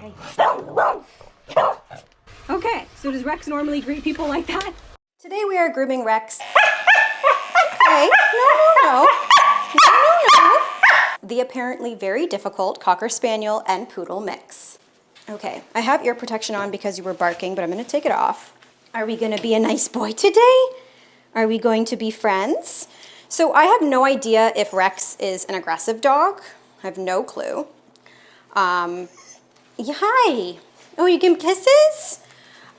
Okay. Okay, so does Rex normally greet people like that? Today we are grooming Rex. Okay, no. The apparently very difficult Cocker Spaniel and Poodle mix. Okay, I have ear protection on because you were barking, but I'm gonna take it off. Are we gonna be a nice boy today? Are we going to be friends? So I have no idea if Rex is an aggressive dog. I have no clue. Yeah, hi. Oh, you give him kisses?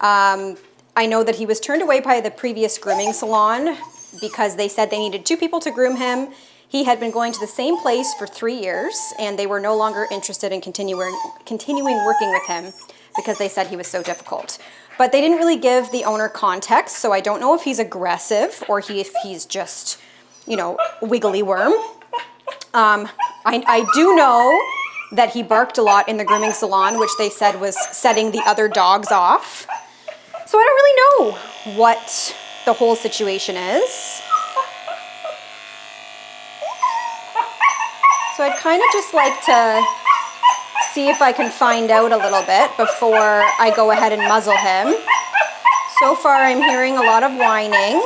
I know that he was turned away by the previous grooming salon because they said they needed 2 people to groom him. He had been going to the same place for 3 years, and they were no longer interested in continuing working with him because they said he was so difficult. But they didn't really give the owner context, so I don't know if he's aggressive or if he's just, you know, wiggly worm. I do know that he barked a lot in the grooming salon, which they said was setting the other dogs off. So I don't really know what the whole situation is. So I'd kind of just like to see if I can find out a little bit before I go ahead and muzzle him. So far I'm hearing a lot of whining.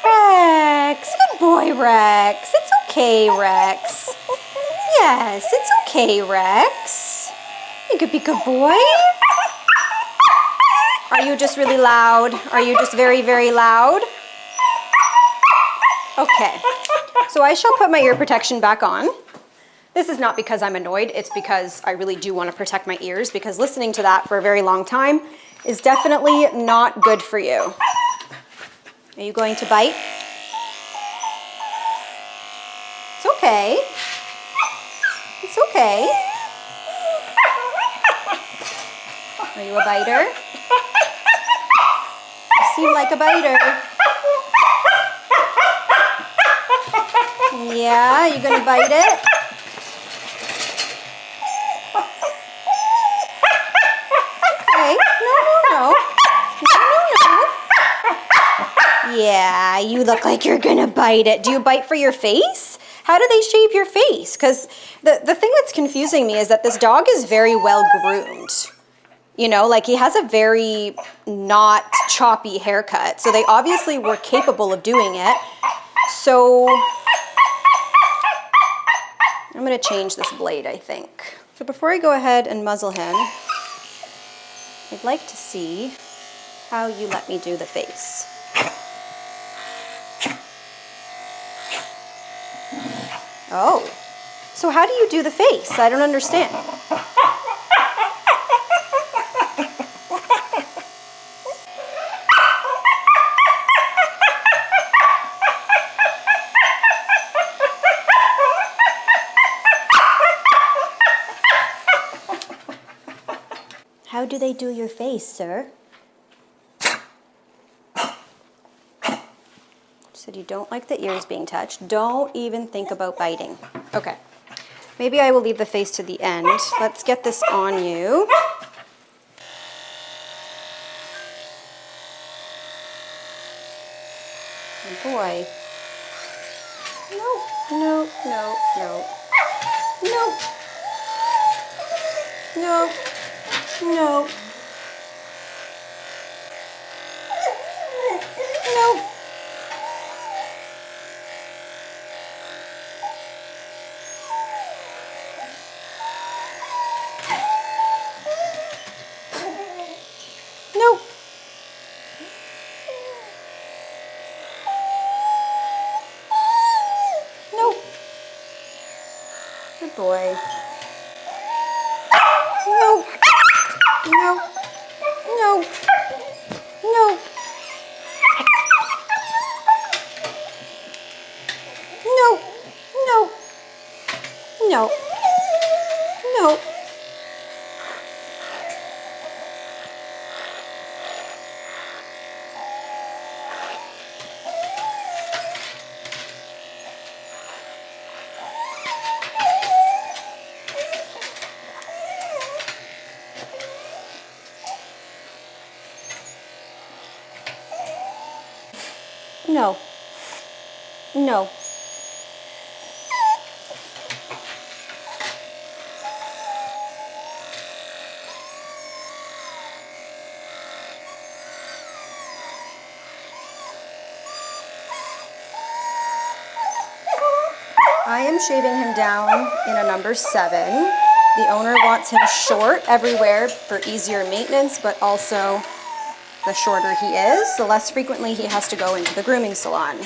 Rex, good boy, Rex. It's okay, Rex. Yes, it's okay, Rex. You could be a good boy. Are you just really loud? Are you just very, very loud? Okay, so I shall put my ear protection back on. This is not because I'm annoyed, it's because I really do want to protect my ears, because listening to that for a very long time is definitely not good for you. Are you going to bite? It's okay. It's okay. Are you a biter? You seem like a biter. Yeah, you gonna bite it? Okay, no. Yeah, you look like you're gonna bite it. Do you bite for your face? How do they shave your face? Because the thing that's confusing me is that this dog is very well groomed. You know, like he has a very not choppy haircut. So they obviously were capable of doing it. So I'm gonna change this blade, I think. So before I go ahead and muzzle him, I'd like to see how you let me do the face. Oh, so how do you do the face? I don't understand. How do they do your face, sir? Said you don't like the ears being touched. Don't even think about biting. Okay. Maybe I will leave the face to the end. Let's get this on you. Oh boy. No. Good boy. No. No. am shaving him down in a number 7. The owner wants him short everywhere for easier maintenance, but also the shorter he is, the less frequently he has to go into the grooming salon.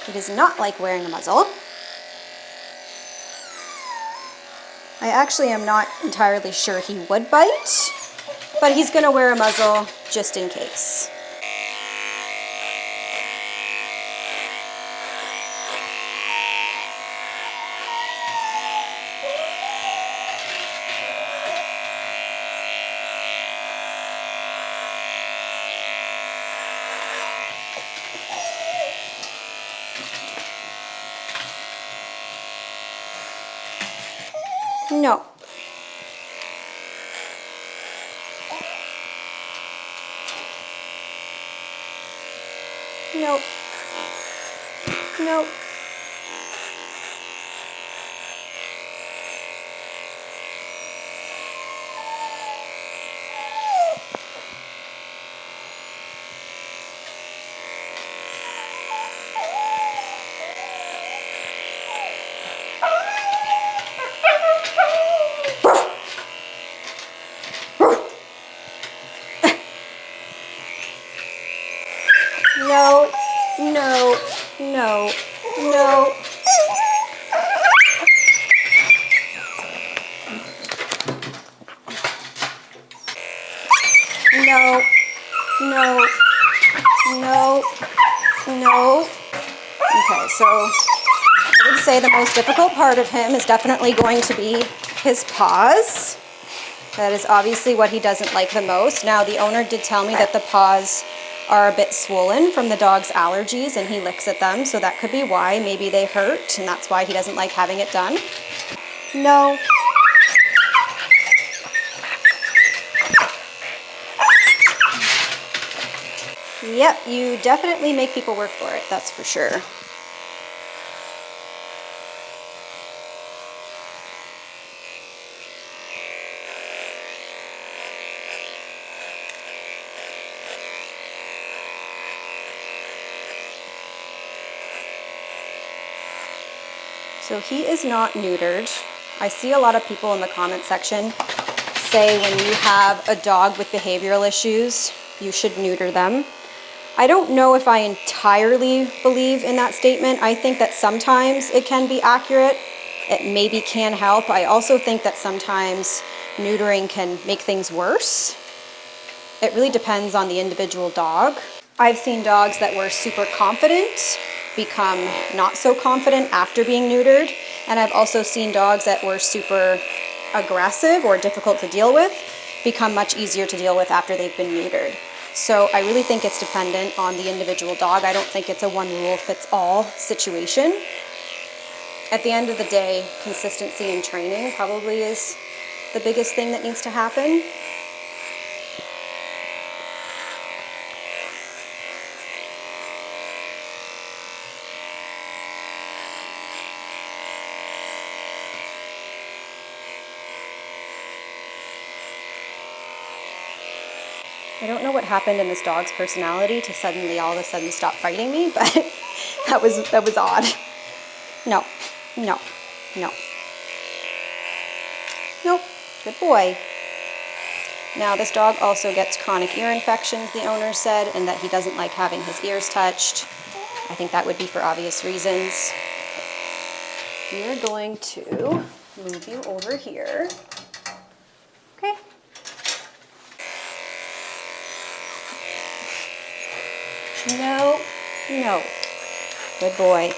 He does not like wearing a muzzle. I actually am not entirely sure he would bite, but he's going to wear a muzzle just in case. No. Nope. Nope. No, no, no, no. No, no, no, no. Okay, so I would say the most difficult part of him is definitely going to be his paws. That is obviously what he doesn't like the most. Now, the owner did tell me that the paws are a bit swollen from the dog's allergies and he licks at them, so that could be why. Maybe they hurt and that's why he doesn't like having it done. No. Yep, you definitely make people work for it, that's for sure. So he is not neutered. I see a lot of people in the comment section say when you have a dog with behavioral issues, you should neuter them. I don't know if I entirely believe in that statement. I think that sometimes it can be accurate. It maybe can help. I also think that sometimes neutering can make things worse. It really depends on the individual dog. I've seen dogs that were super confident become not so confident after being neutered, and I've also seen dogs that were super aggressive or difficult to deal with become much easier to deal with after they've been neutered. So I really think it's dependent on the individual dog. I don't think it's a one-rule-fits-all situation. At the end of the day, consistency in training probably is the biggest thing that needs to happen. I don't know what happened in this dog's personality to suddenly all of a sudden stop fighting me, but that was odd. No, no, no. Nope, good boy. Now this dog also gets chronic ear infections, the owner said, and that he doesn't like having his ears touched. I think that would be for obvious reasons. We are going to move you over here. Okay. No, no. Good boy.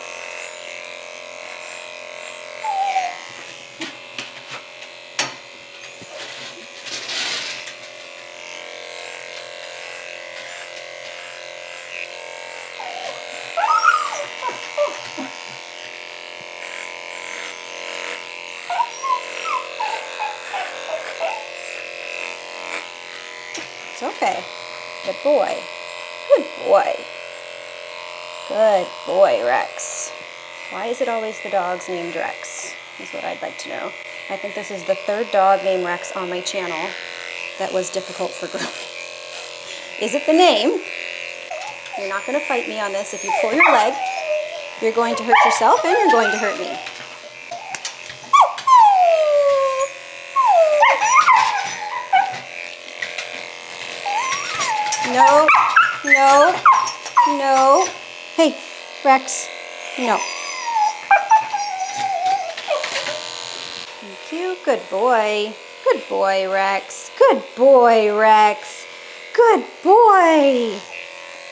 It's okay. Good boy. Good boy. Good boy, Rex. Why is it always the dogs named Rex? Is what I'd like to know. I think this is the third dog named Rex on my channel that was difficult for grooming. Is it the name? You're not going to fight me on this. If you pull your leg, You're going to hurt yourself and you're going to hurt me. No, no, no. Hey, Rex, no. Thank you. Good boy. Good boy, Rex. Good boy, Rex. Good boy.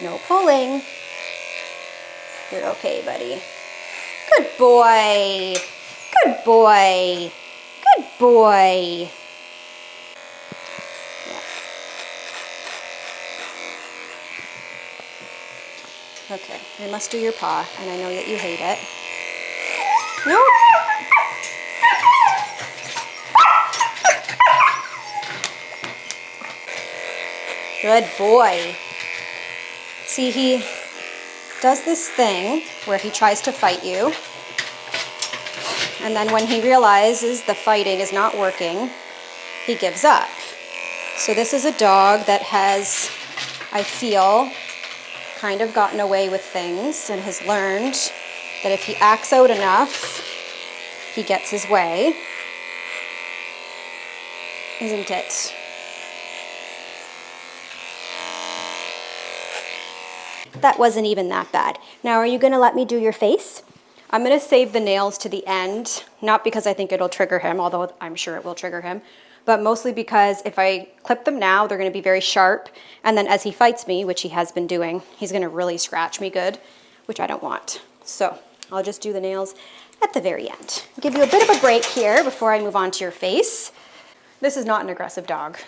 No pulling. You're okay, buddy. Good boy. Good boy. Good boy. Yeah. Okay, I must do your paw, and I know that you hate it. No. Good boy. See, he does this thing where he tries to fight you, and then when he realizes the fighting is not working, he gives up. So this is a dog that has, I feel, kind of gotten away with things and has learned that if he acts out enough, he gets his way. Isn't it? That wasn't even that bad. Now, are you gonna let me do your face? I'm gonna save the nails to the end, not because I think it'll trigger him, although I'm sure it will trigger him, but mostly because if I clip them now, they're gonna be very sharp, and then as he fights me, which he has been doing, he's gonna really scratch me good, which I don't want. So I'll just do the nails at the very end. I'll give you a bit of a break here before I move on to your face. This is not an aggressive dog.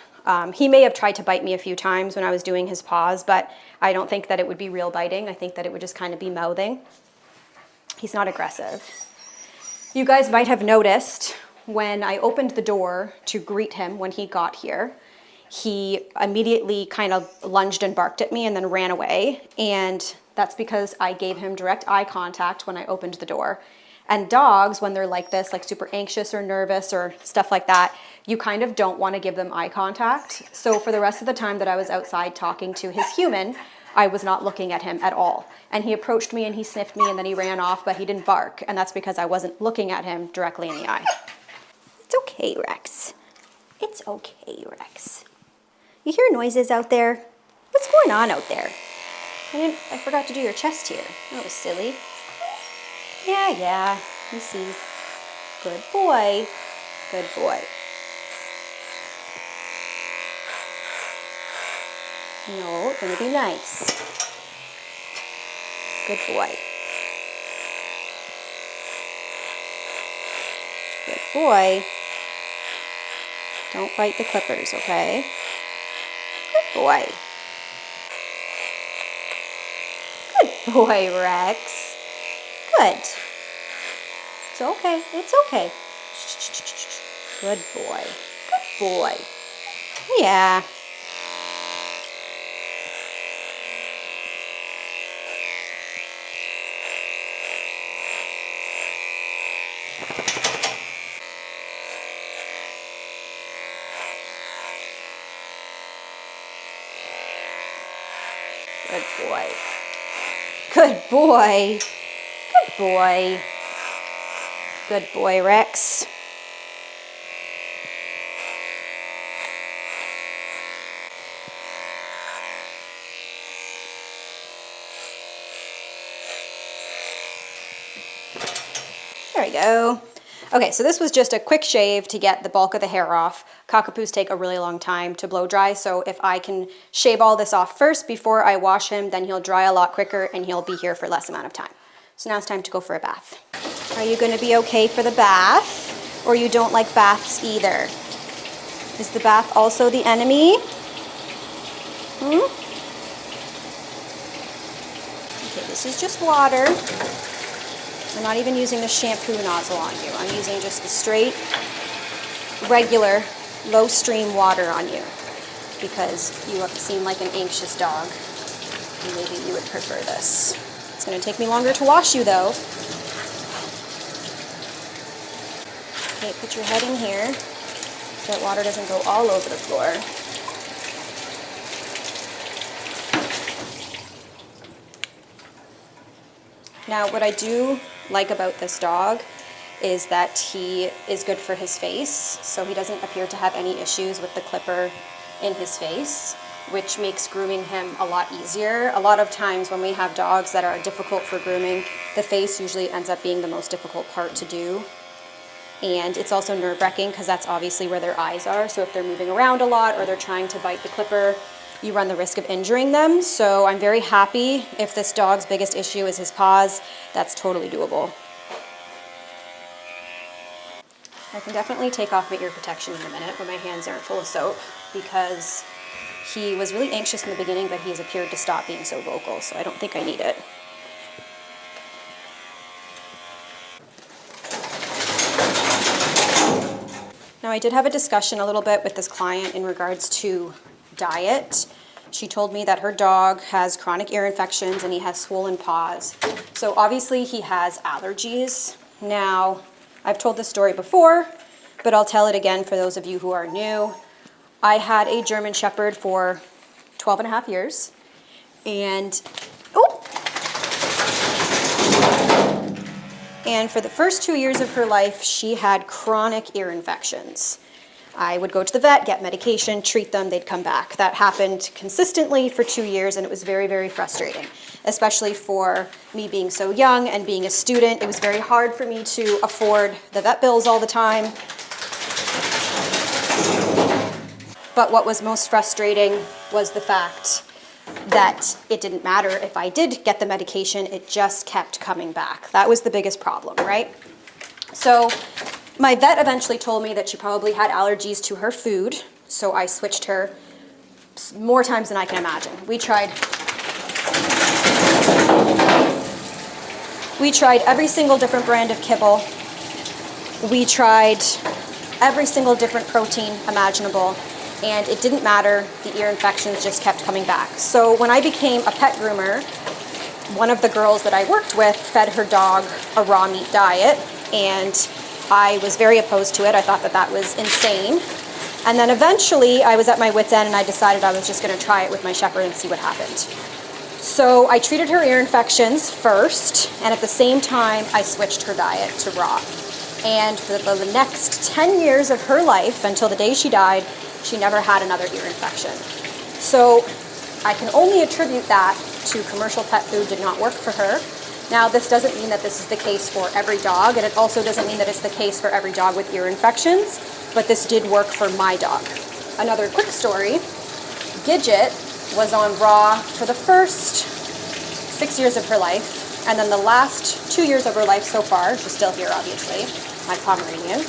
He may have tried to bite me a few times when I was doing his paws, but I don't think that it would be real biting. I think that it would just kind of be mouthing. He's not aggressive. You guys might have noticed when I opened the door to greet him when he got here, he immediately kind of lunged and barked at me and then ran away. And that's because I gave him direct eye contact when I opened the door. And dogs, when they're like this, like super anxious or nervous or stuff like that, you kind of don't want to give them eye contact. So for the rest of the time that I was outside talking to his human, I was not looking at him at all. And he approached me and he sniffed me and then he ran off, but he didn't bark. And that's because I wasn't looking at him directly in the eye. It's okay, Rex. It's okay, Rex. You hear noises out there? What's going on out there? I forgot to do your chest here. That was silly. Yeah, you see. Good boy. Good boy. No, it's gonna be nice. Good boy. Good boy. Don't bite the clippers, okay? Good boy. Good boy, Rex. Good. It's okay. It's okay. Good boy. Good boy. Yeah. Good boy. Good boy. Good boy. Good boy, Rex. There we go. Okay, so this was just a quick shave to get the bulk of the hair off. Cockapoos take a really long time to blow dry, so if I can shave all this off first before I wash him, then he'll dry a lot quicker and he'll be here for less amount of time. So now it's time to go for a bath. Are you going to be okay for the bath? Or you don't like baths either? Is the bath also the enemy? Okay, this is just water. I'm not even using the shampoo nozzle on you. I'm using just the straight, regular, low stream water on you because you seem like an anxious dog. And maybe you would prefer this. It's going to take me longer to wash you though. Okay, put your head in here so that water doesn't go all over the floor. Now, what I do like about this dog is that he is good for his face, so he doesn't appear to have any issues with the clipper in his face, which makes grooming him a lot easier. A lot of times when we have dogs that are difficult for grooming, the face usually ends up being the most difficult part to do. And it's also nerve-wracking because that's obviously where their eyes are. So if they're moving around a lot or they're trying to bite the clipper, you run the risk of injuring them. So I'm very happy. If this dog's biggest issue is his paws, that's totally doable. I can definitely take off my ear protection in a minute when my hands aren't full of soap, because he was really anxious in the beginning, but he has appeared to stop being so vocal, so I don't think I need it. Now, I did have a discussion a little bit with this client in regards to diet. She told me that her dog has chronic ear infections and he has swollen paws. So obviously he has allergies. Now, I've told this story before, but I'll tell it again for those of you who are new. I had a German Shepherd for 12 and a half years, and for the first 2 years of her life, she had chronic ear infections. I would go to the vet, get medication, treat them, they'd come back. That happened consistently for 2 years, and it was very, very frustrating, especially for me being so young and being a student. It was very hard for me to afford the vet bills all the time. But what was most frustrating was the fact that it didn't matter if I did get the medication, it just kept coming back. That was the biggest problem, right? So my vet eventually told me that she probably had allergies to her food, so I switched her more times than I can imagine. We tried every single different brand of kibble. We tried every single different protein imaginable, and it didn't matter. The ear infections just kept coming back. So when I became a pet groomer, one of the girls that I worked with fed her dog a raw meat diet, and I was very opposed to it. I thought that that was insane. And then eventually I was at my wit's end and I decided I was just going to try it with my Shepherd and see what happened. So I treated her ear infections first, and at the same time I switched her diet to raw. And for the next 10 years of her life, until the day she died, she never had another ear infection. So I can only attribute that to commercial pet food did not work for her. Now, this doesn't mean that this is the case for every dog, and it also doesn't mean that it's the case for every dog with ear infections, but this did work for my dog. Another quick story, Gidget was on raw for the first 6 years of her life, and then the last 2 years of her life so far, she's still here obviously, my Pomeranian,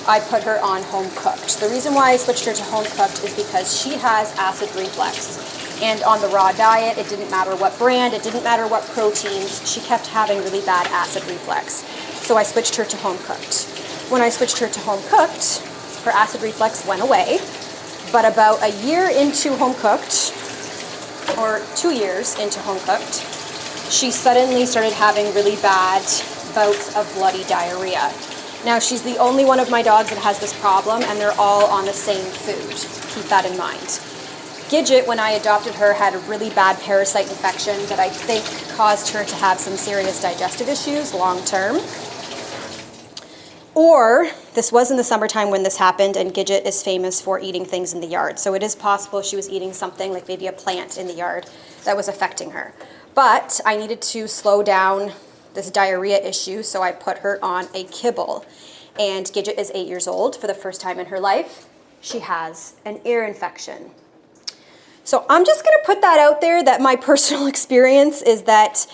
I put her on home cooked. The reason why I switched her to home cooked is because she has acid reflux. And on the raw diet, it didn't matter what brand, it didn't matter what proteins, she kept having really bad acid reflux. So I switched her to home cooked. When I switched her to home cooked, her acid reflux went away. But about a year into home cooked, or 2 years into home cooked, she suddenly started having really bad bouts of bloody diarrhea. Now, she's the only one of my dogs that has this problem, and they're all on the same food. Keep that in mind. Gidget, when I adopted her, had a really bad parasite infection that I think caused her to have some serious digestive issues long term. Or this was in the summertime when this happened, and Gidget is famous for eating things in the yard. So it is possible she was eating something like maybe a plant in the yard that was affecting her. But I needed to slow down this diarrhea issue, so I put her on a kibble. And Gidget is 8 years old. For the first time in her life, she has an ear infection. So I'm just going to put that out there, that my personal experience is that,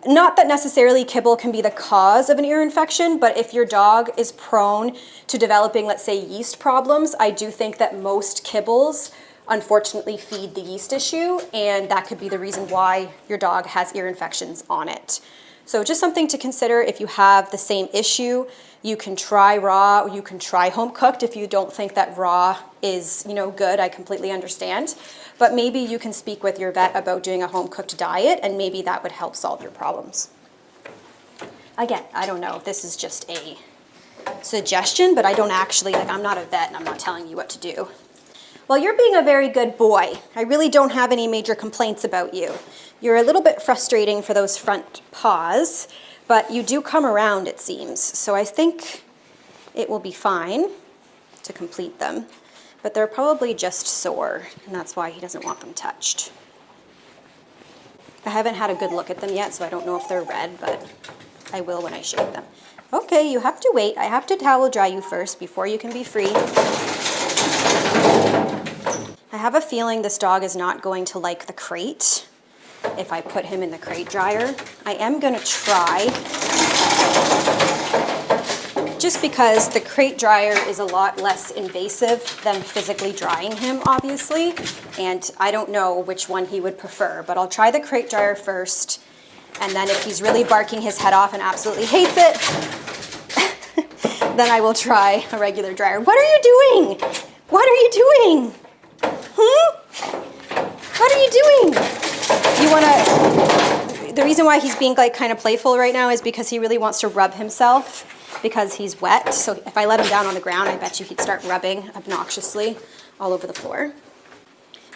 not that necessarily kibble can be the cause of an ear infection, but if your dog is prone to developing, let's say, yeast problems, I do think that most kibbles unfortunately feed the yeast issue, and that could be the reason why your dog has ear infections on it. So just something to consider. If you have the same issue, you can try raw, or you can try home cooked if you don't think that raw is, good. I completely understand. But maybe you can speak with your vet about doing a home cooked diet, and maybe that would help solve your problems. Again, I don't know if this is just a suggestion, but I don't actually, I'm not a vet and I'm not telling you what to do. Well, you're being a very good boy. I really don't have any major complaints about you. You're a little bit frustrating for those front paws, But you do come around, it seems. So I think it will be fine to complete them. But they're probably just sore, and that's why he doesn't want them touched. I haven't had a good look at them yet, so I don't know if they're red, but I will when I shave them. Okay, you have to wait. I have to towel dry you first before you can be free. I have a feeling this dog is not going to like the crate if I put him in the crate dryer. I am gonna try, just because the crate dryer is a lot less invasive than physically drying him, obviously, and I don't know which one he would prefer, but I'll try the crate dryer first, and then if he's really barking his head off and absolutely hates it, then I will try a regular dryer. What are you doing? What are you doing? What are you doing? You wanna, the reason why he's being like kind of playful right now is because he really wants to rub himself because he's wet. So if I let him down on the ground, I bet you he'd start rubbing obnoxiously all over the floor.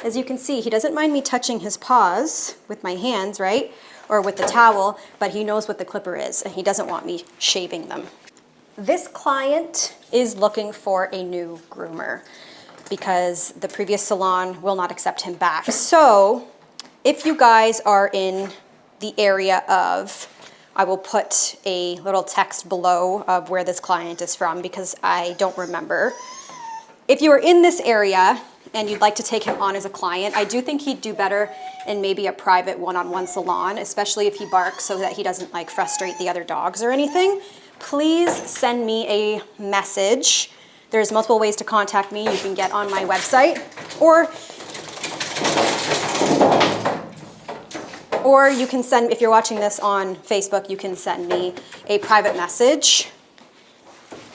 As you can see, he doesn't mind me touching his paws with my hands, right? Or with the towel, but he knows what the clipper is and he doesn't want me shaving them. This client is looking for a new groomer because the previous salon will not accept him back. So if you guys are in the area of, I will put a little text below of where this client is from because I don't remember. If you are in this area and you'd like to take him on as a client, I do think he'd do better in maybe a private one-on-one salon, especially if he barks so that he doesn't like frustrate the other dogs or anything. Please send me a message. There's multiple ways to contact me. You can get on my website, or you can send, if you're watching this on Facebook, you can send me a private message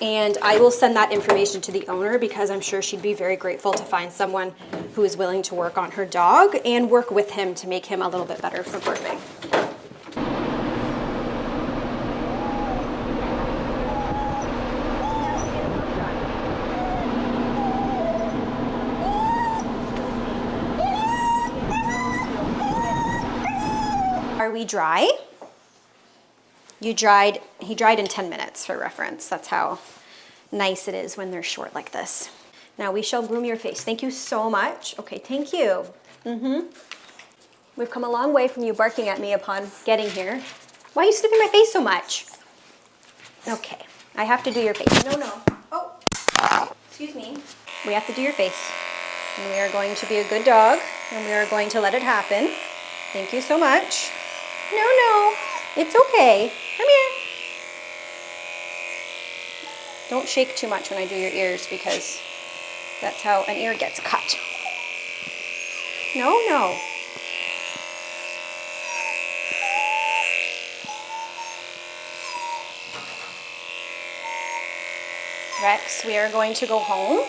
and I will send that information to the owner because I'm sure she'd be very grateful to find someone who is willing to work on her dog and work with him to make him a little bit better for burping. Are we dry? He dried in 10 minutes for reference. That's how nice it is when they're short like this. Now we shall groom your face. Thank you so much. Okay, thank you. We've come a long way from you barking at me upon getting here. Why are you sniffing my face so much? Okay, I have to do your face. No. Oh, excuse me. We have to do your face. And we are going to be a good dog and we are going to let it happen. Thank you so much. No, it's okay. Come here. Don't shake too much when I do your ears because that's how an ear gets cut. No. Rex, we are going to go home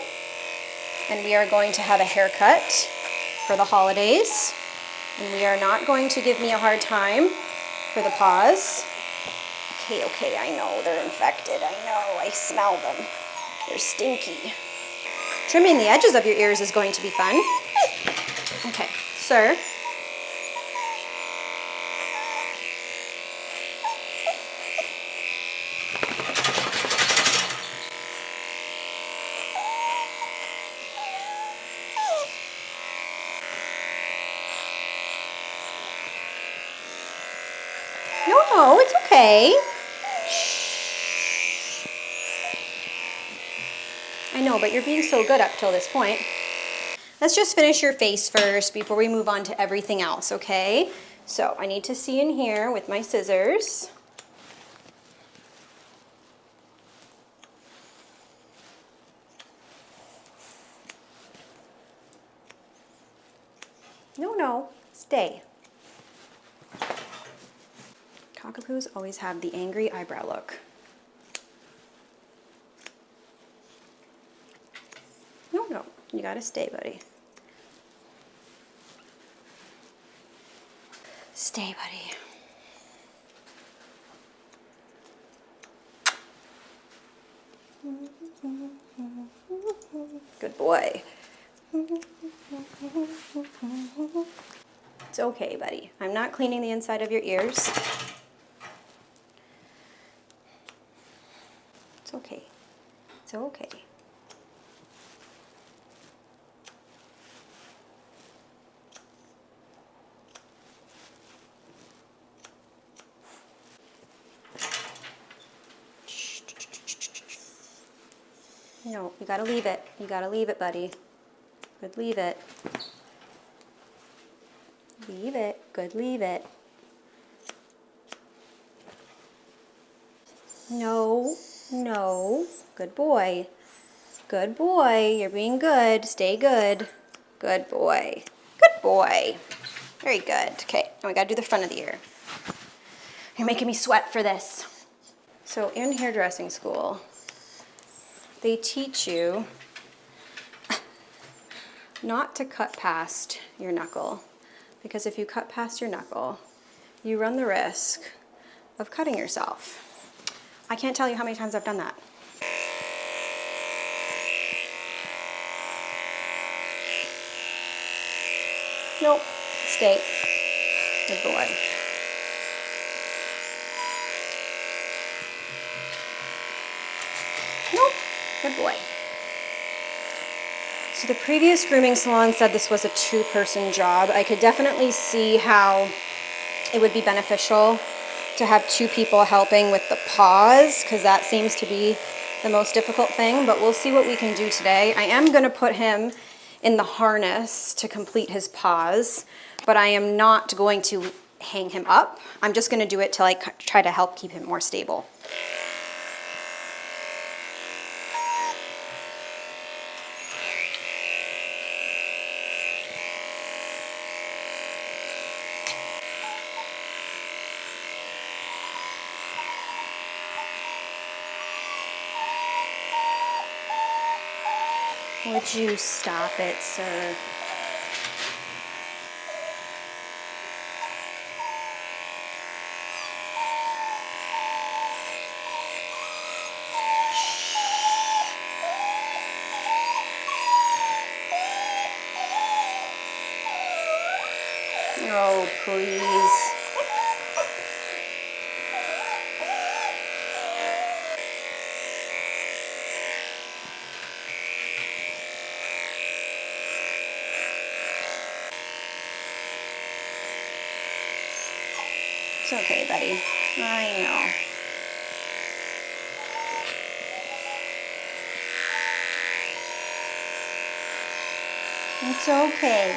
and we are going to have a haircut for the holidays. And we are not going to give me a hard time for the paws. Okay, I know they're infected. I know, I smell them. They're stinky. Trimming the edges of your ears is going to be fun. Okay, sir. No, it's okay. Shh. I know, but you're being so good up till this point. Let's just finish your face first before we move on to everything else, okay? So I need to see in here with my scissors. No, stay. Cockapoos always have the angry eyebrow look. No, you gotta stay, buddy. Stay, buddy. Good boy. It's okay, buddy. I'm not cleaning the inside of your ears. It's okay. No, you gotta leave it. You gotta leave it, buddy. Good, leave it. Leave it. Good, leave it. No, no. Good boy. Good boy. You're being good. Stay good. Good boy. Good boy. Very good. Okay, now we gotta do the front of the ear. You're making me sweat for this. So in hairdressing school, they teach you not to cut past your knuckle, because if you cut past your knuckle, you run the risk of cutting yourself. I can't tell you how many times I've done that. Nope, stay. Good boy. Nope, good boy. So the previous grooming salon said this was a two-person job. I could definitely see how it would be beneficial to have two people helping with the paws, because that seems to be the most difficult thing, but we'll see what we can do today. I am gonna put him in the harness to complete his paws, but I am not going to hang him up. I'm just gonna do it to try to help keep him more stable. Would you stop it, sir? Oh, please. It's okay, buddy. I know. It's okay.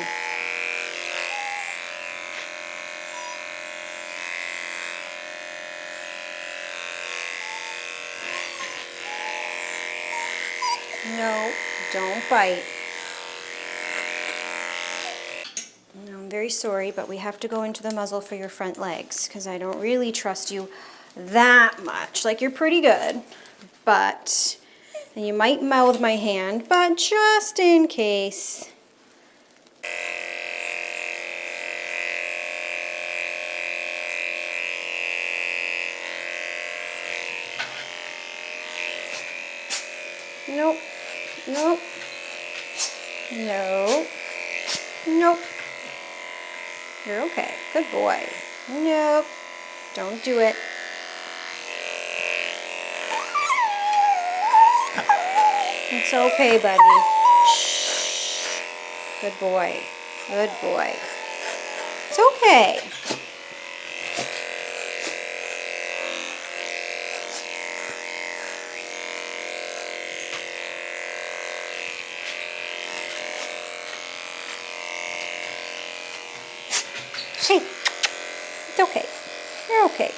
No, don't bite. No, I'm very sorry, but we have to go into the muzzle for your front legs because I don't really trust you that much. Like, you're pretty good, but and you might mouth my hand, but just in case. Nope. Nope. No. Nope. You're okay. Good boy. Nope. Don't do it. It's okay, buddy. Shh. Good boy. Good boy. It's okay. Hey, it's okay. You're okay.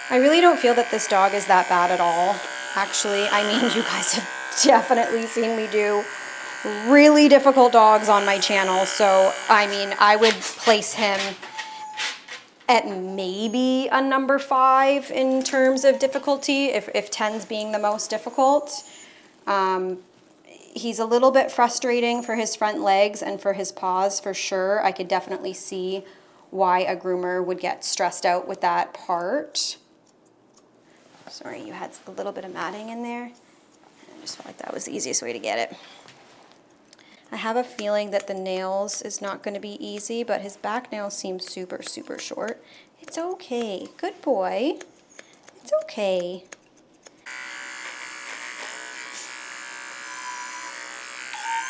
I really don't feel that this dog is that bad at all. Actually, I mean, you guys have definitely seen me do really difficult dogs on my channel. So, I mean, I would place him at maybe a number 5 in terms of difficulty, if 10's being the most difficult. He's a little bit frustrating for his front legs and for his paws for sure. I could definitely see why a groomer would get stressed out with that part. Sorry, you had a little bit of matting in there. I just felt like that was the easiest way to get it. I have a feeling that the nails is not going to be easy, but his back nails seem super, super short. It's okay. Good boy. It's okay.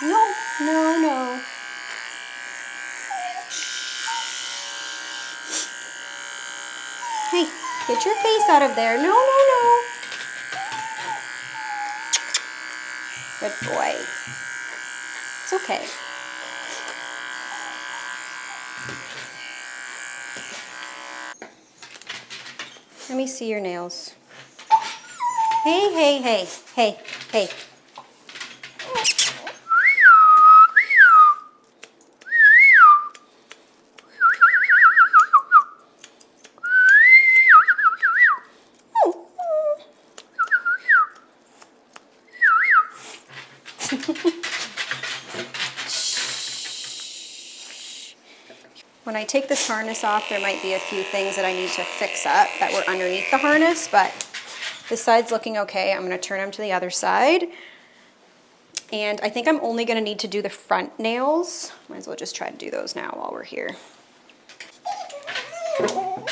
No, no, no. Hey, get your face out of there. No, no, no. Good boy. It's okay. Let me see your nails. Hey, hey, hey, hey, hey. When I take this harness off, there might be a few things that I need to fix up that were underneath the harness, but this side's looking okay. I'm gonna turn them to the other side. And I think I'm only gonna need to do the front nails. Might as well just try to do those now while we're here.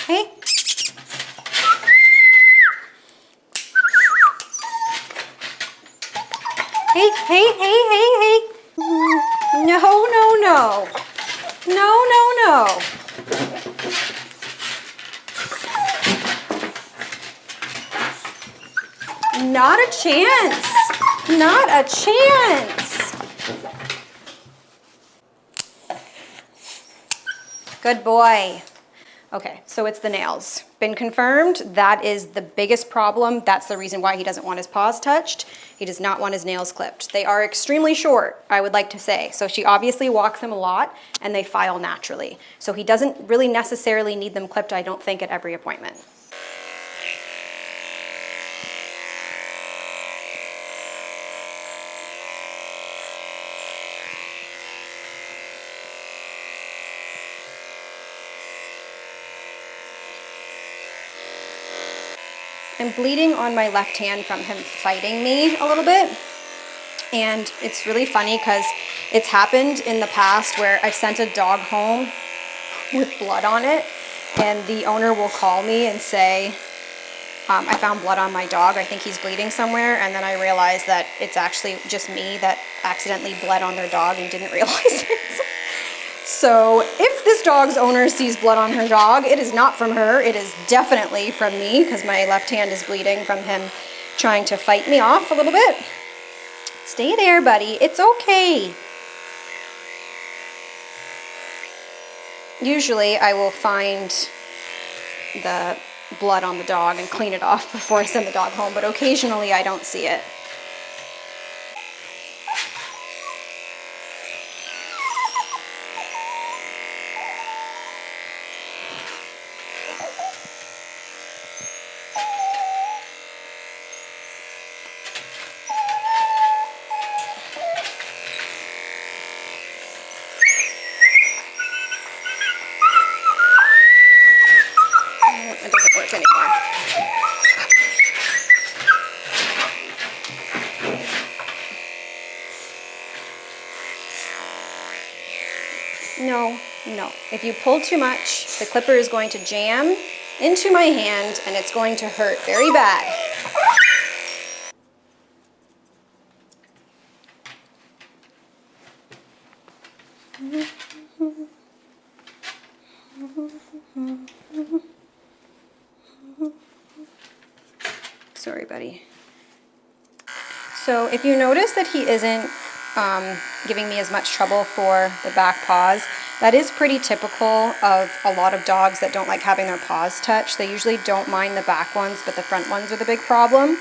Hey. Hey, hey, hey, hey, hey. No, no, no. No, no, no. Not a chance. Not a chance. Good boy. Okay, so it's the nails. Been confirmed. That is the biggest problem. That's the reason why he doesn't want his paws touched. He does not want his nails clipped. They are extremely short, I would like to say. So she obviously walks them a lot and they file naturally. So he doesn't really necessarily need them clipped, I don't think, at every appointment. I'm bleeding on my left hand from him fighting me a little bit. And it's really funny because it's happened in the past where I've sent a dog home with blood on it, and the owner will call me and say, I found blood on my dog, I think he's bleeding somewhere, and then I realize that it's actually just me that accidentally bled on their dog and didn't realize it. So if this dog's owner sees blood on her dog, it is not from her, it is definitely from me, because my left hand is bleeding from him trying to fight me off a little bit. Stay there, buddy, it's okay. Usually I will find the blood on the dog and clean it off before I send the dog home, but occasionally I don't see it. It doesn't work anymore. No, no. If you pull too much, the clipper is going to jam into my hand and it's going to hurt very bad. Sorry, buddy. So if you notice that he isn't giving me as much trouble for the back paws, that is pretty typical of a lot of dogs that don't like having their paws touched. They usually don't mind the back ones, but the front ones are the big problem.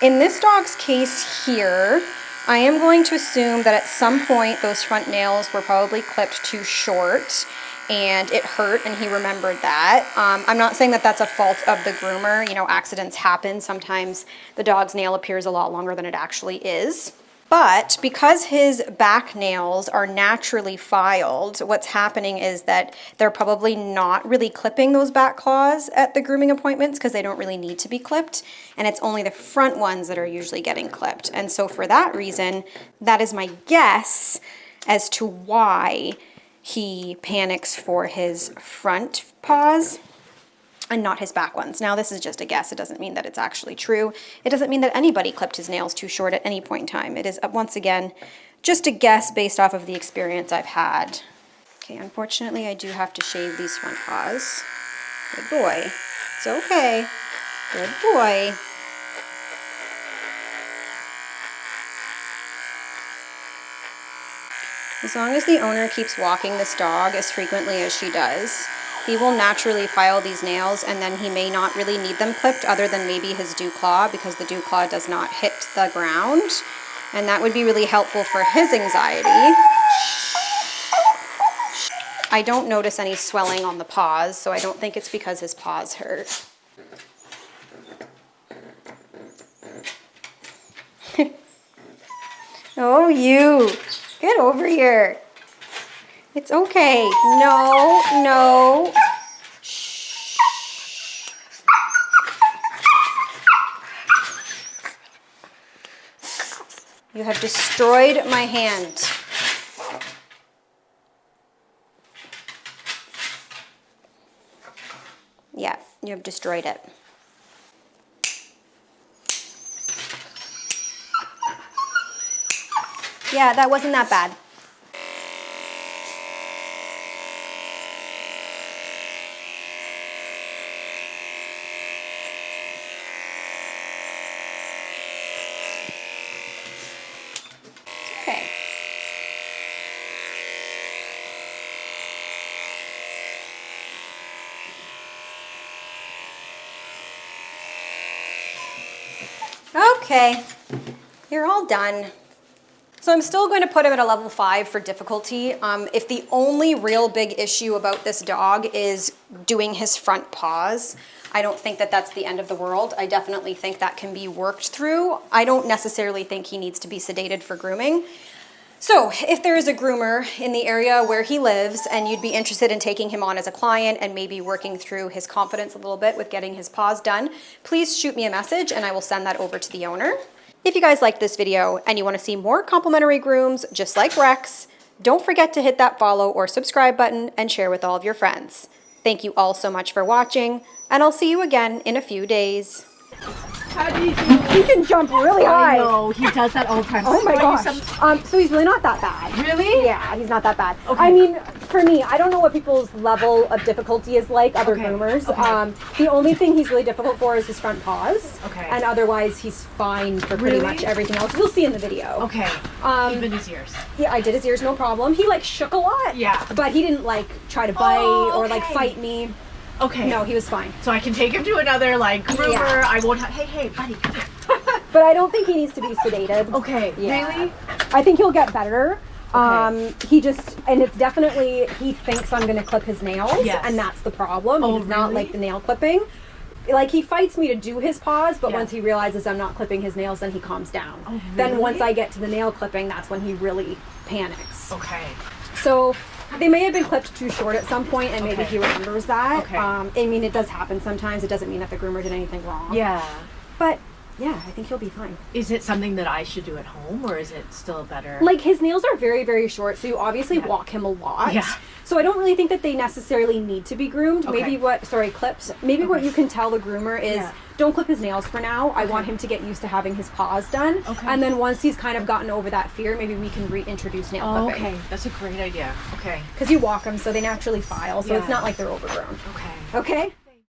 In this dog's case here, I am going to assume that at some point those front nails were probably clipped too short and it hurt and he remembered that. I'm not saying that that's a fault of the groomer. You know, accidents happen. Sometimes the dog's nail appears a lot longer than it actually is. But because his back nails are naturally filed, what's happening is that they're probably not really clipping those back claws at the grooming appointments because they don't really need to be clipped. And it's only the front ones that are usually getting clipped. And so for that reason, that is my guess as to why he panics for his front paws. and not his back ones. Now, this is just a guess. It doesn't mean that it's actually true. It doesn't mean that anybody clipped his nails too short at any point in time. It is, once again, just a guess based off of the experience I've had. Okay, unfortunately, I do have to shave these front paws. Good boy. It's okay. Good boy. As long as the owner keeps walking this dog as frequently as she does, he will naturally file these nails, and then he may not really need them clipped other than maybe his dew claw, because the dew claw does not hit the ground, and that would be really helpful for his anxiety. I don't notice any swelling on the paws, so I don't think it's because his paws hurt. Oh, you. Get over here. It's okay. No, no. Shh. You have destroyed my hand. Yeah, you have destroyed it. Yeah, that wasn't that bad. Okay. Okay, you're all done. So I'm still going to put him at a level 5 for difficulty. If the only real big issue about this dog is doing his front paws, I don't think that that's the end of the world. I definitely think that can be worked through. I don't necessarily think he needs to be sedated for grooming. So if there is a groomer in the area where he lives and you'd be interested in taking him on as a client and maybe working through his confidence a little bit with getting his paws done, please shoot me a message and I will send that over to the owner. If you guys liked this video and you want to see more complimentary grooms just like Rex, don't forget to hit that follow or subscribe button and share with all of your friends. Thank you all so much for watching, and I'll see you again in a few days. How do you do? He can jump really high. I know, he does that all the time. Oh my gosh. So he's really not that bad. Really? Yeah, he's not that bad. Okay. I mean, for me, I don't know what people's level of difficulty is like, other groomers. Okay. The only thing he's really difficult for is his front paws. Okay. And otherwise, he's fine for pretty much everything else. You'll see in the video. Okay. Even his ears. Yeah, I did his ears, no problem. He like shook a lot. Yeah. But he didn't like try to bite or like fight me. Okay. No, he was fine. So I can take him to another like groomer. Yeah. I won't have, hey, buddy, come here. But I don't think he needs to be sedated. Okay. Yeah. Really? I think he'll get better. Okay. He just, and it's definitely, he thinks I'm going to clip his nails. Yes. And that's the problem. Oh, He does not really? like the nail clipping. Like, he fights me to do his paws, but Yeah. once he realizes I'm not clipping his nails, then he calms down. Oh, Then really? once I get to the nail clipping, that's when he really panics. Okay. So they may have been clipped too short at some point, and maybe Okay. he remembers that. Okay. I mean, it does happen sometimes. It doesn't mean that the groomer did anything wrong. Yeah. But yeah, I think he'll be fine. Is it something that I should do at home, or is it still better? Like, his nails are very, very short, so you obviously walk him a lot. Yeah. So I don't really think that they necessarily need to be groomed. Okay. Maybe clips. Maybe what you can tell the groomer is, Yeah. don't clip his nails for now. I want him to get used to having his paws done. Okay. And then once he's kind of gotten over that fear, maybe we can reintroduce nail Oh, clipping. okay. That's a great idea. Okay. Because you walk them, so they naturally file, so it's Yeah. not like they're overgrown. Okay. Okay?